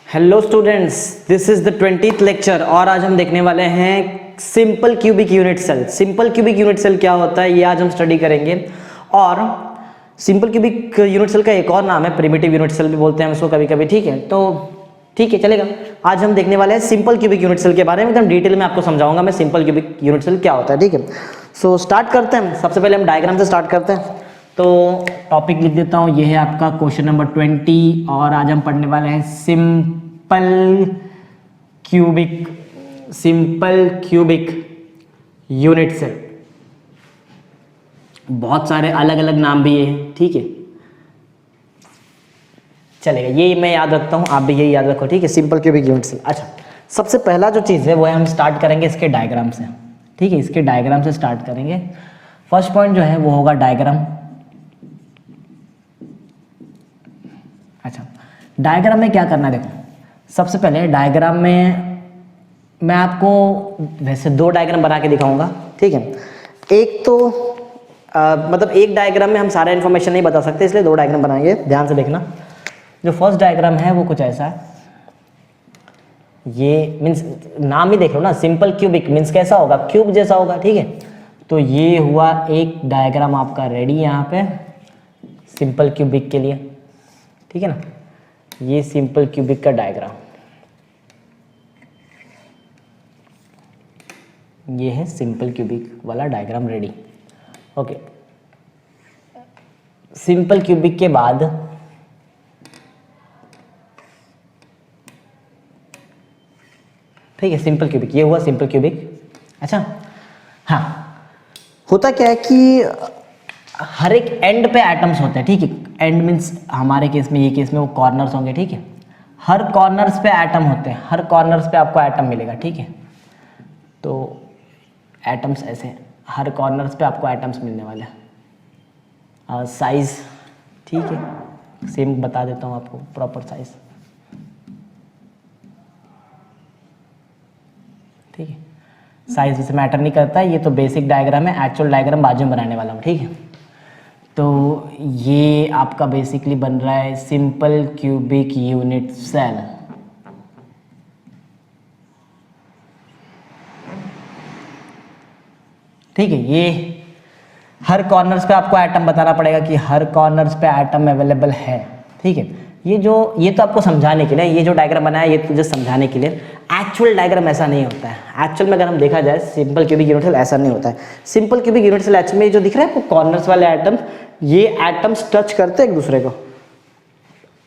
Hello students, this is the 20th lecture और आज हम देखने वाले हैं simple cubic unit cell. Simple cubic unit cell क्या होता है ये आज हम स्टडी करेंगे। और सिंपल क्यूबिक यूनिट सेल का एक और नाम है प्रिमिटिव यूनिट सेल भी बोलते हैं उसको कभी कभी। ठीक है, तो ठीक है चलेगा। आज हम देखने वाले हैं सिंपल क्यूबिक यूनिट सेल के बारे में, एकदम डिटेल में आपको समझाऊंगा मैं सिंपल क्यूबिक यूनिट सेल क्या होता है। ठीक है, सो स्टार्ट करते हैं। सबसे पहले हम डायग्राम से स्टार्ट करते हैं। तो टॉपिक लिख देता हूँ, ये है आपका क्वेश्चन नंबर 20 और आज हम पढ़ने वाले हैं सिंपल क्यूबिक यूनिट सेल। बहुत सारे अलग अलग नाम भी है, ठीक है चलेगा, ये मैं याद रखता हूँ, आप भी यही याद रखो। ठीक है, सिंपल क्यूबिक यूनिट सेल। अच्छा, सबसे पहला जो चीज़ है वो है हम स्टार्ट करेंगे इसके डायग्राम से। ठीक है, इसके डायग्राम से स्टार्ट करेंगे। फर्स्ट पॉइंट जो है वो होगा डायग्राम। अच्छा, डायग्राम में क्या करना है, देखो सबसे पहले डायग्राम में मैं आपको वैसे दो डायग्राम बना के दिखाऊंगा। ठीक है, एक तो मतलब एक डायग्राम में हम सारा इन्फॉर्मेशन नहीं बता सकते, इसलिए दो डायग्राम बनाएंगे, ध्यान से देखना। जो फर्स्ट डायग्राम है वो कुछ ऐसा है, ये मीन्स नाम ही देख लो ना, सिंपल क्यूबिक मीन्स कैसा होगा, क्यूब जैसा होगा। ठीक है, तो ये हुआ एक डायग्राम आपका रेडी यहाँ पे सिंपल क्यूबिक के लिए। ठीक है ना, ये सिंपल क्यूबिक का डायग्राम, ये है सिंपल क्यूबिक वाला diagram ready. Okay, simple cubic के बाद ठीक है, सिंपल क्यूबिक ये हुआ सिंपल क्यूबिक। अच्छा हाँ, होता क्या है कि हर एक एंड पे एटम्स होते हैं। ठीक है, एंड मीन्स हमारे केस में, ये केस में वो कॉर्नर्स होंगे। ठीक है, हर कॉर्नर्स पे एटम होते हैं, हर कॉर्नर्स पे आपको एटम मिलेगा। ठीक है, तो एटम्स ऐसे हर कॉर्नर्स पे आपको एटम्स मिलने वाले हैं। साइज ठीक है, सेम बता देता हूँ आपको प्रॉपर साइज। ठीक है, साइज वैसे मैटर नहीं करता है, ये तो बेसिक डायग्राम है, एक्चुअल डायग्राम बाजू में बनाने वाला हूँ। ठीक है, तो ये आपका बेसिकली बन रहा है सिंपल क्यूबिक यूनिट सेल। ठीक है, ये हर कॉर्नर्स पे आपको एटम बताना पड़ेगा कि हर कॉर्नर्स पे एटम अवेलेबल है। ठीक है, ये तो आपको समझाने के लिए, ये जो डायग्राम बनाया ये तुझे समझाने के लिए। एक्चुअल डायग्राम ऐसा नहीं होता है। एक्चुअल में अगर हम देखा जाए सिंपल क्यूबिक यूनिट सेल ऐसा नहीं होता है। Simple cubic unit cell actual में जो दिख रहा है वो कॉर्नर्स वाले एटम, ये एटम्स टच करते हैं एक दूसरे को,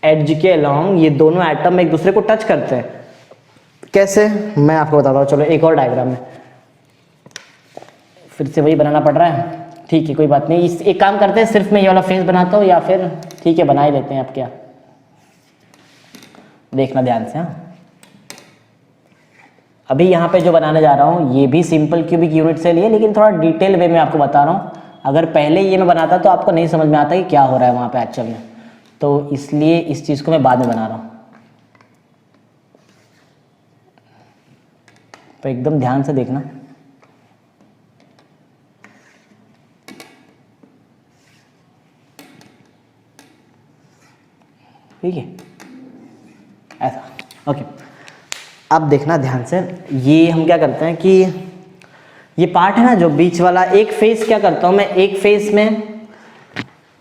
एड्ज के अलोंग ये दोनों एटम एक दूसरे को टच करते हैं। कैसे मैं आपको बताता हूँ, चलो एक और डायग्राम में, फिर से वही बनाना पड़ रहा है। ठीक है, कोई बात नहीं, इस एक काम करते हैं, सिर्फ मैं ये वाला फेस बनाता हूँ, या फिर ठीक है बना ही लेते हैं। आप क्या देखना ध्यान से। हाँ, अभी यहाँ पे जो बनाने जा रहा हूँ ये भी सिंपल क्यूबिक यूनिट सेल ही है, लेकिन थोड़ा डिटेल वे में आपको बता रहा हूँ। अगर पहले ये मैं बनाता तो आपको नहीं समझ में आता कि क्या हो रहा है वहाँ पे एक्चुअल में, तो इसलिए इस चीज़ को मैं बाद में बना रहा हूँ। तो एकदम ध्यान से देखना। ठीक है, ऐसा। ओके, अब देखना ध्यान से, ये हम क्या करते हैं कि ये पार्ट है ना जो बीच वाला, एक फेस क्या करता हूँ मैं, एक फेस में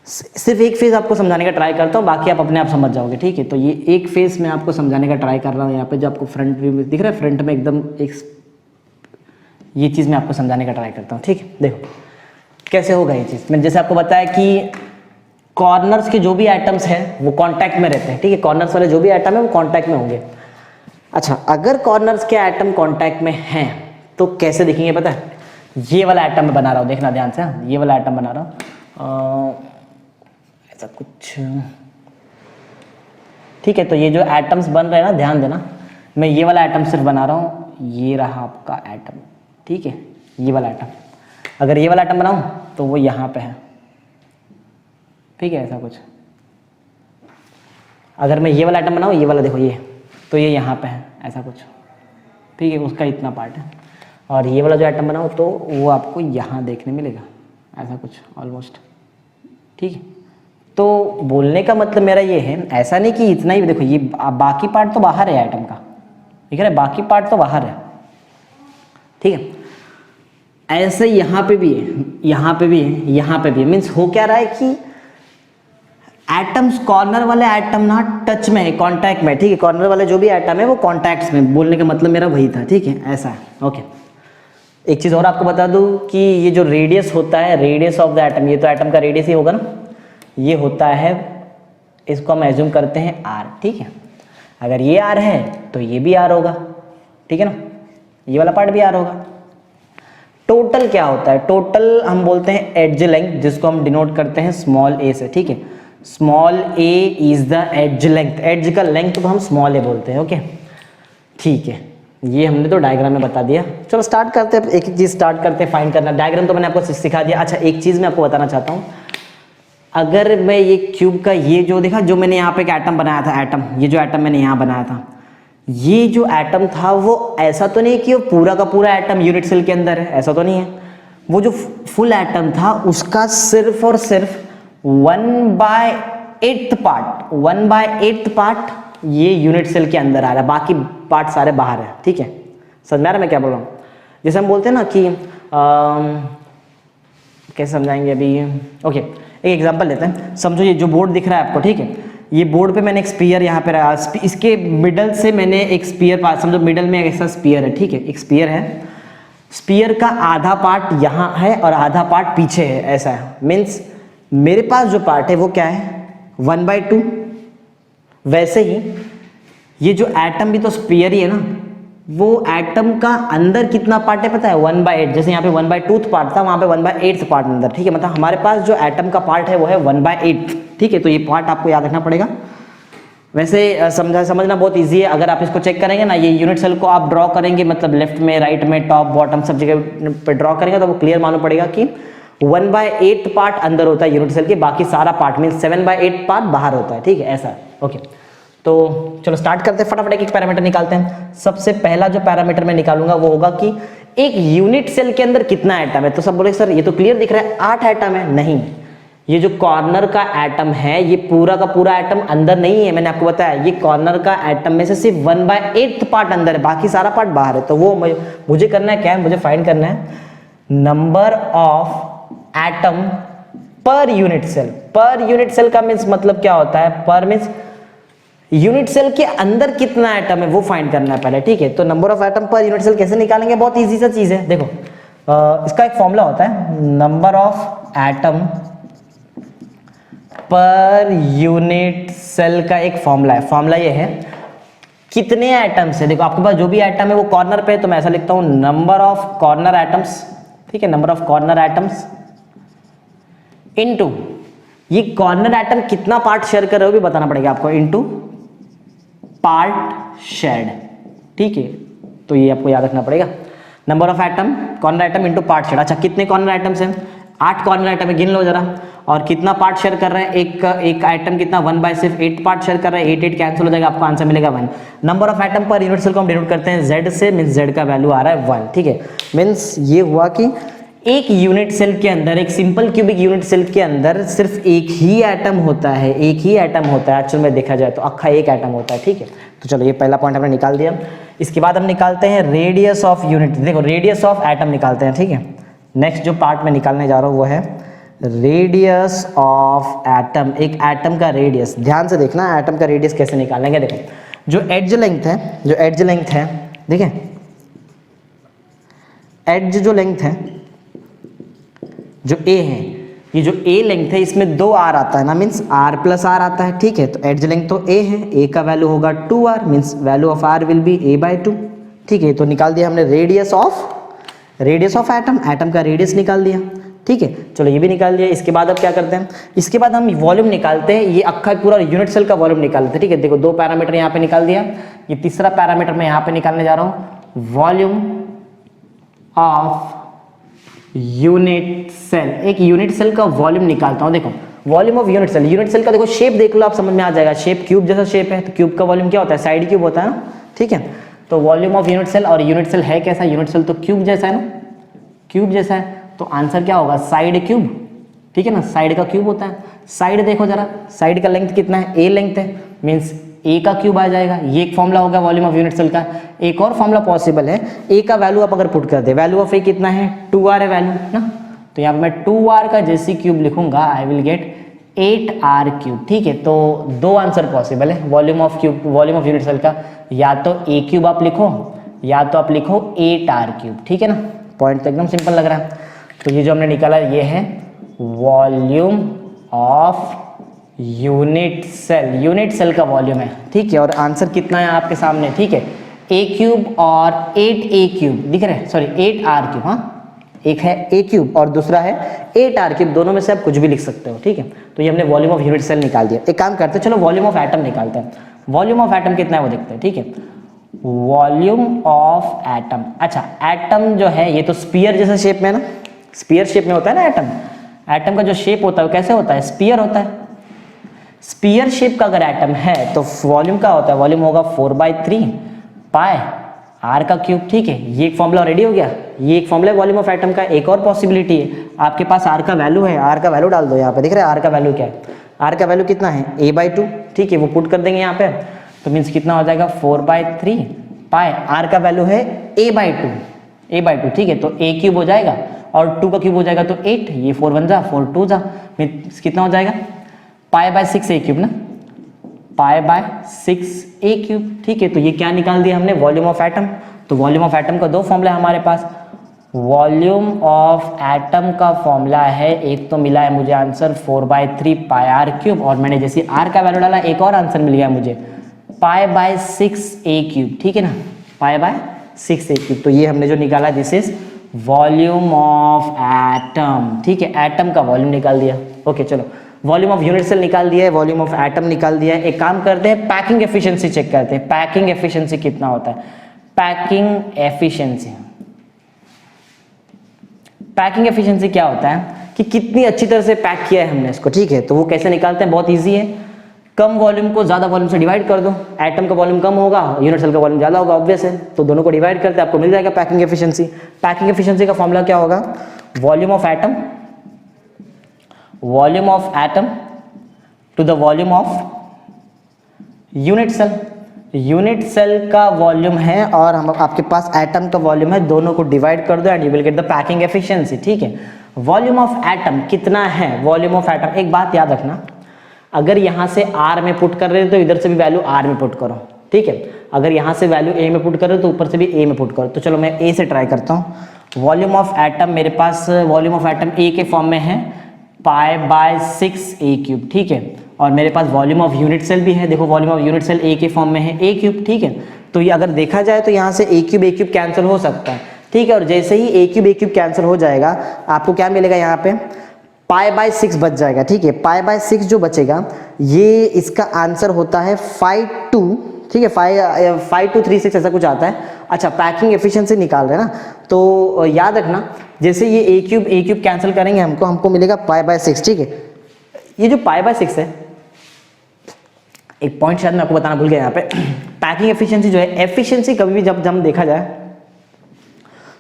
सिर्फ एक फेस आपको समझाने का ट्राई करता हूँ, बाकी आप अपने आप समझ जाओगे। ठीक है, तो ये एक फेस में आपको समझाने का ट्राई कर रहा हूँ। यहाँ पे जो आपको फ्रंट व्यू में दिख रहा है, फ्रंट में एकदम एक ये चीज़ मैं आपको समझाने का ट्राई करता हूँ। ठीक है, देखो कैसे होगा ये चीज़। मैंने जैसे आपको बताया कि कॉर्नर्स के जो भी एटम्स हैं वो कॉन्टैक्ट में रहते हैं। ठीक है, कॉर्नर्स वाले जो भी एटम है वो कॉन्टैक्ट में होंगे। अच्छा, अगर कॉर्नर्स के एटम कॉन्टैक्ट में हैं तो कैसे दिखेंगे पता है, ये वाला एटम मैं बना रहा हूँ, देखना ध्यान से। ये वाला एटम बना रहा हूँ ऐसा कुछ। ठीक है, तो ये जो एटम्स बन रहे हैं ना, ध्यान देना, मैं ये वाला एटम सिर्फ बना रहा हूँ, ये रहा आपका एटम। ठीक है, ये वाला एटम, अगर ये वाला एटम बनाऊँ तो वो यहाँ पे है। ठीक है, ऐसा कुछ। अगर मैं ये वाला एटम बनाऊँ, ये वाला देखो ये, तो ये यहाँ पे है, ऐसा कुछ। ठीक है, उसका इतना पार्ट है। और ये वाला जो एटम बनाऊँ तो वो आपको यहाँ देखने मिलेगा, ऐसा कुछ ऑलमोस्ट। ठीक है, तो बोलने का मतलब मेरा ये है, ऐसा नहीं कि इतना ही, देखो ये बाकी पार्ट तो बाहर है एटम का, ठीक है ना, बाकी पार्ट तो बाहर है, ठीक है। ऐसे यहाँ पे भी है, यहाँ पे भी है, यहाँ पे भी है। मीन्स हो क्या रहा है कि एटम्स, कॉर्नर वाले एटम ना टच में है, कांटेक्ट में, ठीक है। कॉर्नर वाले जो भी एटम है वो कॉन्टैक्ट्स में, बोलने का मतलब मेरा वही था, ठीक है, ऐसा है, ओके। एक चीज़ और आपको बता दूं कि ये जो रेडियस होता है, रेडियस ऑफ द एटम, ये तो एटम का रेडियस ही होगा ना, ये होता है, इसको हम एज्यूम करते हैं आर, ठीक है। अगर ये आर है तो ये भी आर होगा, ठीक है ना, ये वाला पार्ट भी आर होगा। टोटल क्या होता है? टोटल हम बोलते हैं एड्ज लेंथ, जिसको हम डिनोट करते हैं स्मॉल ए से, ठीक है। Small A is the edge length, edge का लेंथ तो हम स्मॉल ए बोलते हैं, ओके, ठीक है। ये हमने तो डायग्राम में बता दिया। चलो स्टार्ट करते हैं, एक एक चीज स्टार्ट करते हैं फाइंड करना। डायग्राम तो मैंने आपको सिखा दिया। अच्छा, एक चीज मैं आपको बताना चाहता हूँ, अगर मैं ये क्यूब का ये जो देखा, जो मैंने यहाँ पे एक एटम बनाया था, एटम, ये जो एटम मैंने यहाँ बनाया था, ये जो एटम था वो ऐसा तो नहीं कि वो पूरा का पूरा एटम यूनिट सेल के अंदर है, ऐसा तो नहीं है। वो जो फुल एटम था उसका सिर्फ और सिर्फ 1/8 पार्ट, 1/8 पार्ट ये यूनिट सेल के अंदर आ रहा है, बाकी पार्ट सारे बाहर है, ठीक है। समझ में आ रहा है मैं क्या बोल रहा हूँ? जैसे हम बोलते हैं ना कि कैसे समझाएंगे अभी, ओके, एक एग्जांपल लेते हैं। समझो ये जो बोर्ड दिख रहा है आपको, ठीक है, ये बोर्ड पे मैंने एक स्पीयर यहाँ पे रहा, इसके मिडल से मैंने एक स्पीयर पास, समझो मिडल में एक ऐसा स्पीयर है, ठीक है, एक स्पीयर है, स्पीयर का आधा पार्ट यहाँ है और आधा पार्ट पीछे है, ऐसा है। मीन्स मेरे पास जो पार्ट है वो क्या है, 1/2। वैसे ही ये जो एटम भी तो स्पीयर ही है ना, वो एटम का अंदर कितना पार्ट है पता है, 1/8। जैसे यहाँ पे 1/2 पार्ट था, वहाँ पे 1/8 पार्ट अंदर, ठीक है। मतलब हमारे पास जो एटम का पार्ट है वो है 1/8, ठीक है। तो ये पार्ट आपको याद रखना पड़ेगा। वैसे समझना बहुत इजी है। अगर आप इसको चेक करेंगे ना, ये यूनिट सेल को आप ड्रॉ करेंगे, मतलब लेफ्ट में, राइट में, टॉप बॉटम सब जगह पे ड्रॉ करेंगे तो वो क्लियर मालूम पड़ेगा कि 1/8 पार्ट अंदर होता है यूनिट सेल के, बाकी सारा पार्ट मीन 7/8 पार्ट बाहर होता है, ठीक है, ऐसा, ओके। तो चलो स्टार्ट करते हैं, फटाफट एक पैरामीटर निकालते हैं। सबसे पहला जो पैरामीटर मैं निकालूंगा वो होगा कि एक यूनिट सेल के अंदर कितना एटम है। तो सब बोले सर ये तो क्लियर दिख रहा है 8 एटम है। नहीं, ये जो कॉर्नर का एटम है ये पूरा का पूरा एटम अंदर नहीं है। मैंने आपको बताया ये कॉर्नर का एटम में से सिर्फ 1/8 पार्ट अंदर है, बाकी सारा पार्ट बाहर है। तो वो मुझे करना है क्या है, मुझे फाइंड करना है number of atom per unit cell. Per unit cell का मीन्स मतलब क्या होता है, पर मीन्स यूनिट सेल के अंदर कितना एटम है वो फाइंड करना है पहले, ठीक है। तो number of atom per unit cell कैसे निकालेंगे, बहुत इजी सा चीज है। देखो इसका एक फॉर्मूला होता है, number of atom per unit cell का एक फॉर्मूला है। फॉर्मूला ये है कितने एटम्स है, देखो आपके पास जो भी एटम है वो कॉर्नर पे है, तो मैं ऐसा लिखता हूं नंबर ऑफ कॉर्नर एटम्स, ठीक है, number of corner atoms into ये कॉर्नर एटम कितना पार्ट शेयर कर रहे हो भी बताना पड़ेगा आपको, इनटू पार्ट शेयर्ड, ठीक है। तो ये आपको याद रखना पड़ेगा, number of atom corner atom into part shared. अच्छा, कितने कॉर्नर एटम्स हैं, 8 कॉर्नर एटम है, गिन लो जरा। और कितना पार्ट शेयर कर रहे हैं, एक आइटम कितना 1/8 पार्ट शेयर कर रहे हैं, 8 कैंसिल हो जाएगा, आपको आंसर मिलेगा 1। Number of atom per unit cell को हम डिनोट करते हैं Z से, मीन्स Z का वैल्यू आ रहा है 1, ठीक है। मीन्स ये हुआ कि एक यूनिट सेल के अंदर, एक सिंपल क्यूबिक यूनिट सेल के अंदर सिर्फ एक ही एटम होता है, एक ही एटम होता है। एक्चुअल में देखा जाए तो अक्खा एक एटम होता है, ठीक है। तो चलो ये पहला पॉइंट हमने निकाल दिया। इसके बाद हम निकालते हैं रेडियस ऑफ यूनिट, देखो रेडियस ऑफ एटम निकालते हैं, ठीक है। नेक्स्ट जो पार्ट मैं निकालने जा रहा हूँ वो है रेडियस ऑफ एटम। एक एटम का रेडियस, ध्यान से देखना एटम का रेडियस कैसे निकालेंगे। देखो जो एड्ज लेंथ है, जो एड्ज लेंथ है, देखिए एड्ज जो लेंथ है, जो ए है, ये जो ए लेंथ है इसमें 2 आर आता है ना, मीन्स आर प्लस आर आता है, ठीक है। तो एड्ज लेंथ तो ए है, ए का वैल्यू होगा 2r, means value of R will be a/2, ठीक है। तो निकाल दिया हमने रेडियस ऑफ एटम, एटम का रेडियस निकाल दिया, ठीक है। चलो ये भी निकाल दिया। इसके बाद अब क्या करते हैं, इसके बाद हम वॉल्यूम निकालते हैं, ये अक्खा पूरा यूनिट सेल का वॉल्यूम निकालते हैं, ठीक है। देखो 2 पैरामीटर यहाँ पे निकाल दिया, ये तीसरा पैरामीटर मैं यहाँ पे निकालने जा रहा हूँ, वॉल्यूम ऑफ यूनिट सेल। एक यूनिट सेल का वॉल्यूम निकालता हूं। देखो volume of unit cell, unit cell का देखो शेप देख लो, आप समझ में आ जाएगा। शेप क्यूब जैसा शेप है, तो क्यूब का वॉल्यूम क्या होता है, साइड क्यूब होता है ना, ठीक है। तो वॉल्यूम ऑफ यूनिट सेल, और यूनिट सेल है कैसा, यूनिट सेल तो क्यूब जैसा है ना, क्यूब जैसा है, तो आंसर क्या होगा साइड क्यूब, ठीक है ना, साइड का क्यूब होता है। साइड देखो जरा, साइड का लेंथ कितना है, ए लेंथ है, मीन्स ए का क्यूब आ जाएगा। ये एक फॉर्मूला होगा वॉल्यूम ऑफ यूनिट सेल का। एक और फॉर्मूला पॉसिबल है, ए का वैल्यू आप अगर पुट कर दे, वैल्यू ऑफ ए कितना है 2r है वैल्यू ना, तो यहाँ पे मैं 2r का जैसी क्यूब लिखूंगा, I will get 8r cube. ठीक है, तो दो आंसर पॉसिबल है volume of cube, volume of unit cell का, या तो ए क्यूब आप लिखो या तो आप लिखो 8r क्यूब। ठीक है ना, पॉइंट तो एकदम सिंपल लग रहा है। तो ये जो हमने निकाला ये है वॉल्यूम ऑफ यूनिट सेल का वॉल्यूम है। ठीक है, और आंसर कितना है आपके सामने। ठीक है, ए क्यूब और 8a क्यूब दिख रहे हैं, सॉरी 8r क्यूब, हाँ एक है ए क्यूब और दूसरा है 8r क्यूब, दोनों में से आप कुछ भी लिख सकते हो। ठीक है, तो ये हमने वॉल्यूम ऑफ यूनिट सेल निकाल दिया। एक काम करते हैं, चलो वॉल्यूम ऑफ एटम निकालते हैं। वॉल्यूम ऑफ एटम कितना है वो देखते हैं। ठीक है, वॉल्यूम ऑफ एटम, अच्छा एटम जो है ये तो स्फीयर जैसे शेप में है ना, स्फीयर शेप में होता है ना एटम। एटम का जो शेप होता है वो कैसे होता है, स्फीयर होता है। स्फीयर शेप का अगर एटम है तो वॉल्यूम क्या होता है, वॉल्यूम होगा 4/3 पाई आर का क्यूब। ठीक है, ये एक फॉर्मूला रेडी हो गया, ये एक फॉर्मूला है वॉल्यूम ऑफ एटम का। एक और पॉसिबिलिटी है, आपके पास आर का वैल्यू है, आर का वैल्यू डाल दो यहाँ पे, दिख रहा है आर का वैल्यू क्या है, आर का वैल्यू कितना है a/2। ठीक है, वो पुट कर देंगे यहाँ पे, तो मीन्स कितना हो जाएगा 4/3 पाई, आर का वैल्यू है a/2। ठीक है, तो a क्यूब हो जाएगा और 2 का क्यूब हो जाएगा तो 8, ये 4 1 जा 4 2 जा, मीन्स कितना हो जाएगा π/6 a क्यूब ना, π/6 a क्यूब। ठीक है, तो ये क्या निकाल दिया हमने, वॉल्यूम ऑफ एटम। तो वॉल्यूम ऑफ एटम का दो फॉर्मूला है हमारे पास। वॉल्यूम ऑफ एटम का फॉर्मूला है, एक तो मिला है मुझे आंसर 4/3 पाई आर क्यूब, और मैंने जैसे आर का वैल्यू डाला एक और आंसर मिल गया मुझे π/6 a क्यूब। ठीक है ना, π/6 a क्यूब। तो ये हमने जो निकाला this is volume of atom. ठीक है, एटम का वॉल्यूम निकाल दिया। ओके चलो, वॉल्यूम ऑफ यूनिट सेल निकाल दिया है, वॉल्यूम ऑफ एटम निकाल दिया है। एक काम करते हैं, पैकिंग एफिशिएंसी चेक करते हैं। पैकिंग एफिशिएंसी कितना होता है, पैकिंग एफिशिएंसी, पैकिंग एफिशिएंसी क्या होता है कि कितनी अच्छी तरह से पैक किया है हमने इसको। ठीक है, तो वो कैसे निकालते हैं, बहुत ईजी है। कम वॉल्यूम को ज्यादा वॉल्यूम से डिवाइड कर दो, एटम का वॉल्यूम कम होगा, यूनिट सेल का वॉल्यूम ज्यादा होगा, ऑब्वियस है, तो दोनों को डिवाइड करते हैं, आपको मिल जाएगा पैकिंग एफिशिएंसी। पैकिंग एफिशिएंसी का फॉर्मूला क्या होगा, volume of atom to the volume of unit cell. Unit cell का वॉल्यूम है और हम आपके पास एटम का वॉल्यूम है, दोनों को डिवाइड कर दो and you will get the packing efficiency. ठीक है, वॉल्यूम ऑफ एटम कितना है, वॉल्यूम ऑफ एटम, एक बात याद रखना, अगर यहाँ से आर में पुट कर रहे हो तो इधर से भी वैल्यू आर में पुट करो। ठीक है, अगर यहाँ से वैल्यू ए में पुट कर रहे हो तो ऊपर से भी ए में पुट करो। तो चलो मैं ए से ट्राई करता हूँ। वॉल्यूम ऑफ एटम, मेरे पास वॉल्यूम ऑफ एटम ए के फॉर्म में है π/6 a क्यूब। ठीक है, और मेरे पास वॉल्यूम ऑफ यूनिट सेल भी है, देखो वॉल्यूम ऑफ यूनिट सेल ए के फॉर्म में है a क्यूब। ठीक है, तो ये अगर देखा जाए तो यहाँ से a क्यूब कैंसिल हो सकता है। ठीक है, और जैसे ही a क्यूब कैंसिल हो जाएगा आपको क्या मिलेगा, यहाँ पे π/6 बच जाएगा। ठीक है, π/6 जो बचेगा ये इसका आंसर होता है 5/2। ठीक है, 5236 ऐसा कुछ आता है। अच्छा, पैकिंग एफिशिएंसी निकाल रहे हैं ना, तो याद रखना जैसे ये a क्यूब कैंसिल करेंगे हमको मिलेगा π/6। ठीक है, ये जो π/6 है, एक पॉइंट शायद मैं आपको बताना भूल गया यहाँ पे, पैकिंग एफिशिएंसी जो है, एफिशिएंसी कभी भी जब हम देखा जाए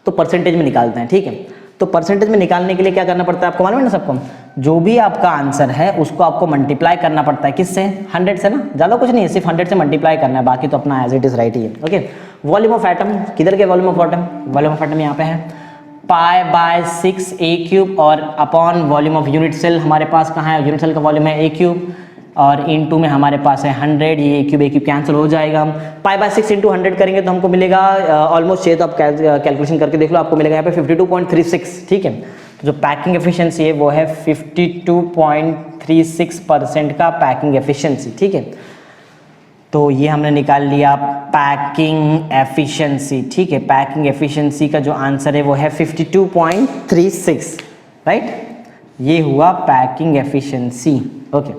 तो परसेंटेज में निकालते हैं। ठीक है, तो परसेंटेज में निकालने के लिए क्या करना पड़ता है आपको मालूम है ना सबको, जो भी आपका आंसर है उसको आपको मल्टीप्लाई करना पड़ता है, किससे, 100 से ना, ज़्यादा कुछ नहीं है, सिर्फ 100 से मल्टीप्लाई करना है, बाकी तो अपना एज इट इज राइट ही है। ओके, वॉल्यूम ऑफ एटम किधर के, volume of atom, volume of atom यहाँ पे है π/6 a क्यूब, और upon volume of unit cell हमारे पास कहाँ है, यूनिट सेल का वॉल्यूम है a क्यूब, और इनटू में हमारे पास है 100, ये a क्यूब कैंसिल हो जाएगा। हम π/6 इंटू 100 करेंगे तो हमको मिलेगा ऑलमोस्ट 6, तो आप कैलकुलेशन करके देख लो, आपको मिलेगा यहाँ पे 52.36। ठीक है, तो जो पैकिंग एफिशिएंसी है वो है 52.36% का पैकिंग एफिशिएंसी। ठीक है, तो ये हमने निकाल लिया पैकिंग एफिशिएंसी। ठीक है, पैकिंग एफिशिएंसी का जो आंसर है वो है 52.36, राइट, ये हुआ पैकिंग एफिशिएंसी। ओके,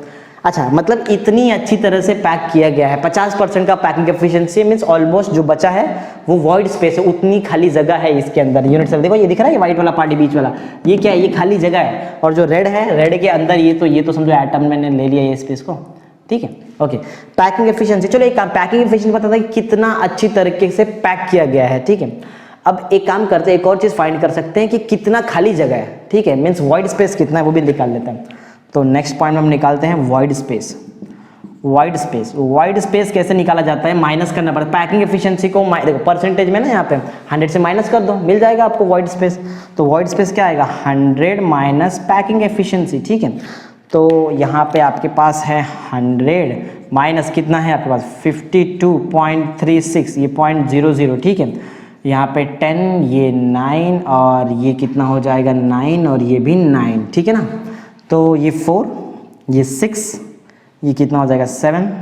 अच्छा, मतलब इतनी अच्छी तरह से पैक किया गया है, 50% का पैकिंग एफिशिएंसी, मींस ऑलमोस्ट जो बचा है वो वॉइड स्पेस है, उतनी खाली जगह है इसके अंदर। यूनिट सेल देखो, ये दिख रहा है, ये व्हाइट वाला पार्ट बीच वाला, ये क्या है, ये खाली जगह है, और जो रेड है, रेड के अंदर ये तो समझो एटम मैंने ले लिया ये स्पेस को। ठीक है, ओके, पैकिंग एफिशिएंसी, चलो एक काम, पैकिंग एफिशिएंसी पता था कि कितना अच्छी तरीके से पैक किया गया है। ठीक है, अब एक काम करते हैं, एक और चीज़ फाइंड कर सकते हैं कि कितना खाली जगह है, ठीक है, मीन्स वॉइड स्पेस कितना है वो भी निकाल लेते हैं। तो नेक्स्ट पॉइंट हम निकालते हैं वॉइड स्पेस। वॉइड स्पेस कैसे निकाला जाता है, माइनस करना पड़ता है पैकिंग एफिशिएंसी को, देखो परसेंटेज में ना यहाँ पे 100 से माइनस कर दो, मिल जाएगा आपको वॉइड स्पेस। तो वॉइड स्पेस क्या आएगा, 100 माइनस पैकिंग एफिशिएंसी, ठीक है। तो यहाँ पे आपके पास है 100 माइनस कितना है आपके पास 52.36, ये 0.00, ठीक है। यहाँ पे 10, ये 9 और ये कितना हो जाएगा 9 और ये भी 9, ठीक है ना। तो ये 4, ये 6, ये कितना हो जाएगा 7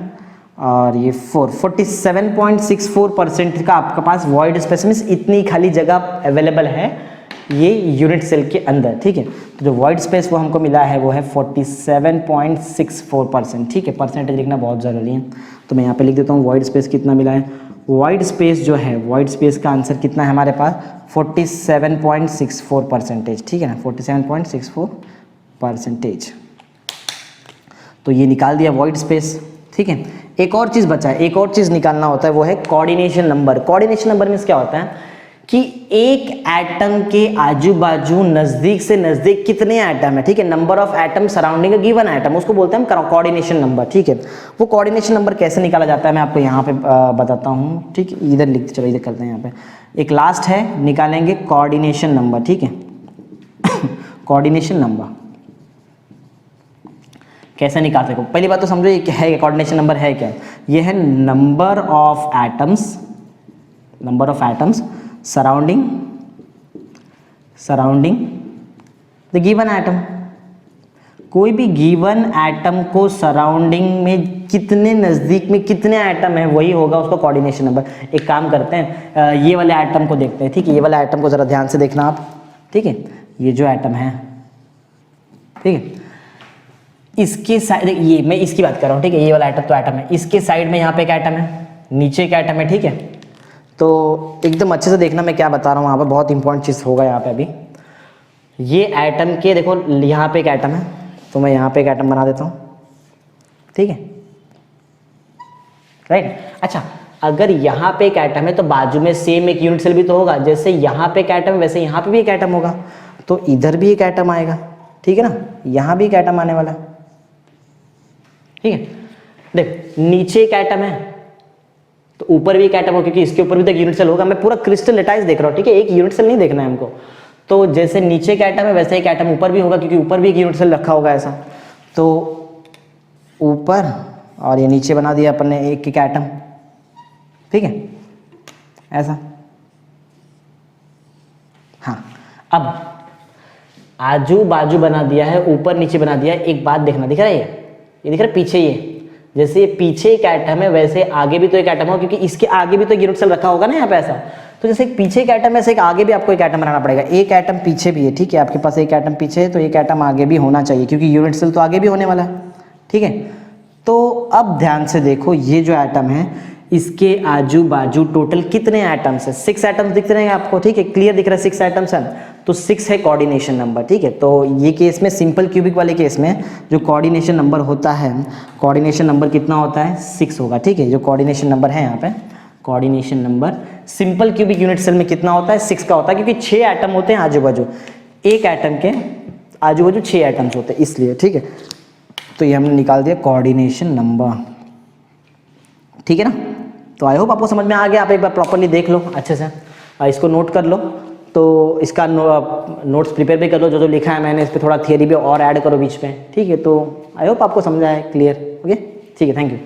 और ये 4, 47.64% का आपके पास वॉइड स्पेस मींस इतनी खाली जगह अवेलेबल है ये यूनिट सेल के अंदर, ठीक है। तो जो वॉइड स्पेस वो हमको मिला है वो है 47.64%, ठीक है। परसेंटेज लिखना बहुत ज़रूरी है, तो मैं यहाँ पे लिख देता हूँ वॉइड स्पेस कितना मिला है। वॉइड स्पेस जो है, वॉइड स्पेस का आंसर कितना है हमारे पास 47.64%, ठीक है ना, 47.64%। तो ये निकाल दिया वॉइड स्पेस, ठीक है। एक और चीज़ बचा है, एक और चीज़ निकालना होता है, वो है coordination number. Coordination number means क्या होता है कि एक एटम के आजू बाजू नज़दीक से नज़दीक कितने एटम है, ठीक है, number of atom surrounding a given atom, उसको बोलते हैं हम कोऑर्डिनेशन नंबर, ठीक है। वो कोऑर्डिनेशन नंबर कैसे निकाला जाता है मैं आपको यहाँ पे बताता हूँ, ठीक है। इधर लिखते चलो, इधर करते हैं, यहाँ पे एक लास्ट है, निकालेंगे कोऑर्डिनेशन नंबर, ठीक है। कोऑर्डिनेशन नंबर कैसे निकाल सको, पहली बात तो समझो ये क्या है, कोऑर्डिनेशन नंबर है क्या, ये है number of atoms surrounding the given atom. कोई भी गिवन एटम को सराउंडिंग में कितने नज़दीक में कितने एटम है वही होगा उसका कोऑर्डिनेशन नंबर। एक काम करते हैं, ये वाले एटम को देखते हैं, ठीक है। ये वाला एटम को ज़रा ध्यान से देखना आप, ठीक है। ये जो एटम है, ठीक है, इसके साइड, ये मैं इसकी बात कर रहा हूँ, ठीक है। ये वाला एटम तो एटम है, इसके साइड में यहाँ पे एक एटम है, नीचे एक एटम है, ठीक है। तो एकदम अच्छे से देखना मैं क्या बता रहा हूँ, वहाँ पे बहुत इंपॉर्टेंट चीज़ होगा यहाँ पे अभी। ये एटम के देखो यहाँ पे एक एटम है, तो मैं यहाँ पे एक एटम बना देता हूँ, ठीक है, राइट। अच्छा, अगर यहाँ पे एक एटम है तो बाजू में सेम एक यूनिट सेल भी तो होगा, जैसे यहाँ पे एक एटम है वैसे यहाँ पे भी एक एटम होगा, तो इधर भी एक एटम आएगा, ठीक है ना, यहाँ भी एक एटम आने वाला है, ठीक है। देख नीचे एक एटम है तो ऊपर भी एक एटम हो, क्योंकि इसके ऊपर भी तो एक यूनिट सेल होगा। मैं पूरा क्रिस्टलाइज देख रहा हूँ, ठीक है, एक यूनिट सेल नहीं देखना है हमको। तो जैसे नीचे एक एटम है वैसे एक एटम ऊपर भी होगा, क्योंकि ऊपर भी एक यूनिट सेल रखा होगा ऐसा। तो ऊपर और ये नीचे बना दिया अपन ने एक एटम, ठीक है, ऐसा। हाँ, अब आजू बाजू बना दिया है, ऊपर नीचे बना दिया है। एक बात देखना, दिख रहा है ये दिख रहा है पीछे, ये जैसे ये पीछे एक एटम है वैसे आगे भी तो एक एटम होगा, क्योंकि इसके आगे भी तो यूनिट सेल रखा होगा ना यहाँ पे ऐसा। तो जैसे एक पीछे एक एटम है वैसे एक आगे भी आपको एक एटम बनाना पड़ेगा। एक एटम पीछे भी है, ठीक है, आपके पास एक एटम पीछे है तो एक एटम आगे भी होना चाहिए, क्योंकि यूनिट सेल तो आगे भी होने वाला है, ठीक है। तो अब ध्यान से देखो, ये जो एटम है इसके आजू बाजू टोटल कितने एटम्स है, 6 एटम्स दिख रहे हैं आपको, ठीक है, क्लियर दिख रहा है 6 एटम्स है, तो 6 है कोऑर्डिनेशन नंबर, ठीक है। तो ये केस में सिंपल क्यूबिक वाले केस में जो कोऑर्डिनेशन नंबर होता है, कोऑर्डिनेशन नंबर कितना होता है 6 होगा, ठीक है। जो कोऑर्डिनेशन नंबर है यहाँ पे, coordination number simple cubic unit cell में कितना होता है 6 का होता है, क्योंकि 6 एटम होते हैं आजू बाजू, एक एटम के आजू बाजू 6 एटम्स होते हैं इसलिए, ठीक है। तो ये हमने निकाल दिया कोऑर्डिनेशन नंबर, ठीक है ना। तो आई होप आपको समझ में आ गया, आप एक बार प्रॉपरली देख लो अच्छे से, इसको नोट कर लो। तो इसका नोट्स प्रिपेयर भी कर लो, जो जो लिखा है मैंने, इस पर थोड़ा थियरी भी और ऐड करो बीच में, ठीक है। तो आई होप आपको समझ आए, क्लियर, ओके, ठीक है, थैंक यू।